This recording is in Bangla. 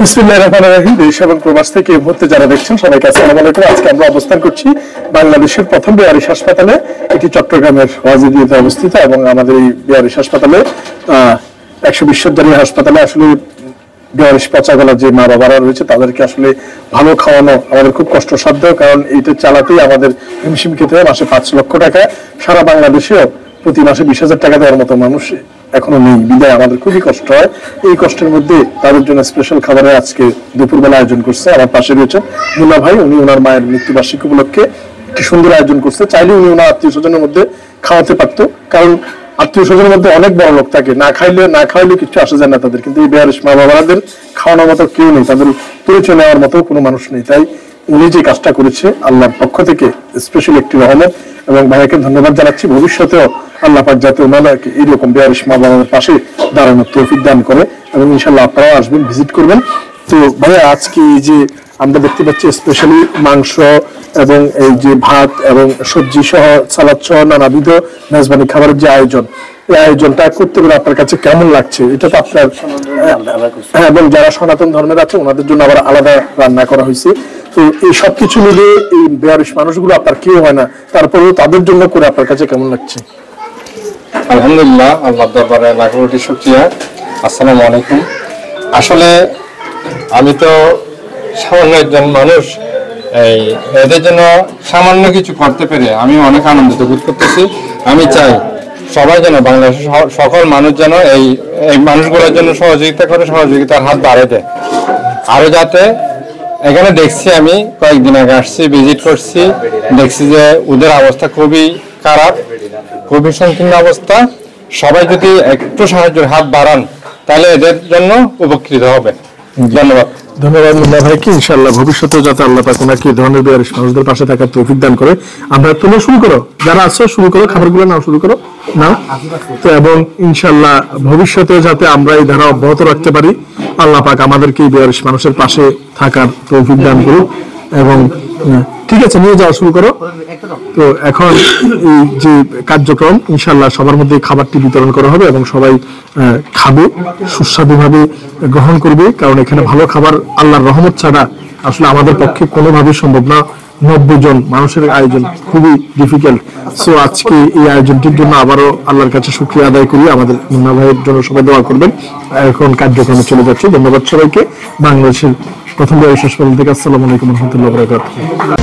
বিসমিল্লাহির রহমানির রহিম। দেশ এবং প্রবাস থেকে এই মুহূর্তে যারা দেখছেন সবাইকে আসসালামু আলাইকুম। আজকে আমরা অবস্থান করছি বাংলাদেশের প্রথম বেয়ারিশ হাসপাতালে, এটি চট্টগ্রামের ওয়াজিদিয়াতে অবস্থিত এবং আমাদের এই বেয়ারিশ হাসপাতালে 120 শয্যার হাসপাতালে আসলে বেয়ারিশ পচাগলা যে মা বাবারা রয়েছে তাদেরকে আসলে ভালো খাওয়ানো আমাদের খুব কষ্টসাধ্য, কারণ এইটা চালাতেই আমাদের হিমশিম খেতে হয়। মাসে 5 লক্ষ টাকা, সারা বাংলাদেশেও প্রতি মাসে 20,000 টাকা দেওয়ার মতো মানুষ এখনো নেই, বিদায় আমাদের খুবই কষ্ট হয়। এই কষ্টের মধ্যে তাদের জন্য স্পেশাল খাবারের আজকে দুপুরবেলা আয়োজন করছে। আমার পাশে রয়েছেন মুন্না ভাই, উনি ওনার মায়ের মৃত্যুবার্ষিকী উপলক্ষে একটি সুন্দর আয়োজন করছে। চাইলে উনি ওনার আত্মীয় স্বজনের মধ্যে খাওয়াতে পারতো, কারণ আত্মীয় স্বজনের মধ্যে অনেক বড় লোক থাকে, না খাইলে কিছু আসা যায় না তাদের, কিন্তু এই বেয়ারিশ মা বাবাদের খাওয়ানোর মতো কেউ নেই, তাদের পরিচয় নেওয়ার মতো কোনো মানুষ নেই। তাই উনি যে কাজটা করেছে আল্লাহর পক্ষ থেকে স্পেশাল একটি রহমত, এবং ভাইয়াকে ধন্যবাদ জানাচ্ছি। ভবিষ্যতেও আল্লাহ পাক যাতে ওনাদেরকে এইরকম বেয়ারিশ মা বাবাদের পাশে দাঁড়ানোর তৌফিক দান করে, এবং ইনশাল্লাহ আপনারাও আসবেন, ভিজিট করবেন। তো ভাইয়া, আজকে এই যে আমরা দেখতে পাচ্ছি স্পেশালি মাংস এবং এই যে ভাত এবং সবজি সহ সালাদ সহ নানাবিধ মেজবানি খাবারের যে আয়োজন, এই আয়োজনটা করতে পেরে আপনার কাছে কেমন লাগছে? এটা তো আপনার এবং যারা সনাতন ধর্মের আছে ওনাদের জন্য আবার আলাদা রান্না করা হয়েছে। তো এই সবকিছু মিলে এই বেয়ারিশ মানুষগুলো আপনার কেউ হয় না, তারপরেও তাদের জন্য করে আপনার কাছে কেমন লাগছে? আলহামদুলিল্লাহ, আল্লাহর দরবারে লাখ কোটি শুকরিয়া। আসসালামু আলাইকুম। আসলে আমি তো সামান্য একজন মানুষ, এই এদের জন্য সামান্য কিছু করতে পেরে আমি অনেক আনন্দিত বোধ করতেছি। আমি চাই সবাই যেন বাংলাদেশের সকল মানুষ যেন এই মানুষগুলোর জন্য সহযোগিতা করে, সহযোগিতার হাত বাড়িয়ে দেয়। আরো যাতে এখানে দেখছি, আমি কয়েকদিন আগে আসছি, ভিজিট করছি, দেখছি যে ওদের অবস্থা খুবই খারাপ, খুবই সংকীর্ণ অবস্থা। সবাই যদি একটু সাহায্যের হাত বাড়ান তাহলে এদের জন্য উপকৃত হবে। ধন্যবাদ। ধন্যবাদ মুন্না ভাইকে। ইনশাআল্লাহ ভবিষ্যতে যাতে আল্লাহ পাক ওনাকে এই ধরনের বেয়ারিশ মানুষদের পাশে থাকার তৌফিক দান করে। আমরা তোমরা শুরু করো, যারা আছো শুরু করো, খাবারগুলো নাও, শুরু করো নাও। তো এবং ইনশাআল্লাহ ভবিষ্যতে যাতে আমরা এই ধারা অব্যাহত রাখতে পারি, আল্লাহ পাক আমাদেরকে এই বেয়ারিশ মানুষের পাশে থাকার তৌফিক দান করুন। এবং ঠিক আছে, নিয়ে যাওয়া শুরু করো। তো এখন এই যে কার্যক্রম, ইনশাআল্লাহ সবার মধ্যে খাবারটি বিতরণ করা হবে এবং সবাই খাবে, সুস্বাদুভাবে গ্রহণ করবে, কারণ এখানে ভালো খাবার আল্লাহর রহমত ছাড়া আসলে আমাদের পক্ষে কোনোভাবেই সম্ভব না। 90 জন মানুষের আয়োজন খুবই ডিফিকাল্ট। সো আজকে এই আয়োজনটির জন্য আবারও আল্লাহর কাছে শুকরিয়া আদায় করি। আমাদের মুন্না ভাইয়ের জন্য সবাই দোয়া করবেন। এখন কার্যক্রমে চলে যাচ্ছি। ধন্যবাদ সবাইকে। বাংলাদেশের প্রথম বেয়ারিশ হাসপাতাল থেকে আসসালামু আলাইকুম ওয়া রাহমাতুল্লাহি ওয়া বারাকাতুহু।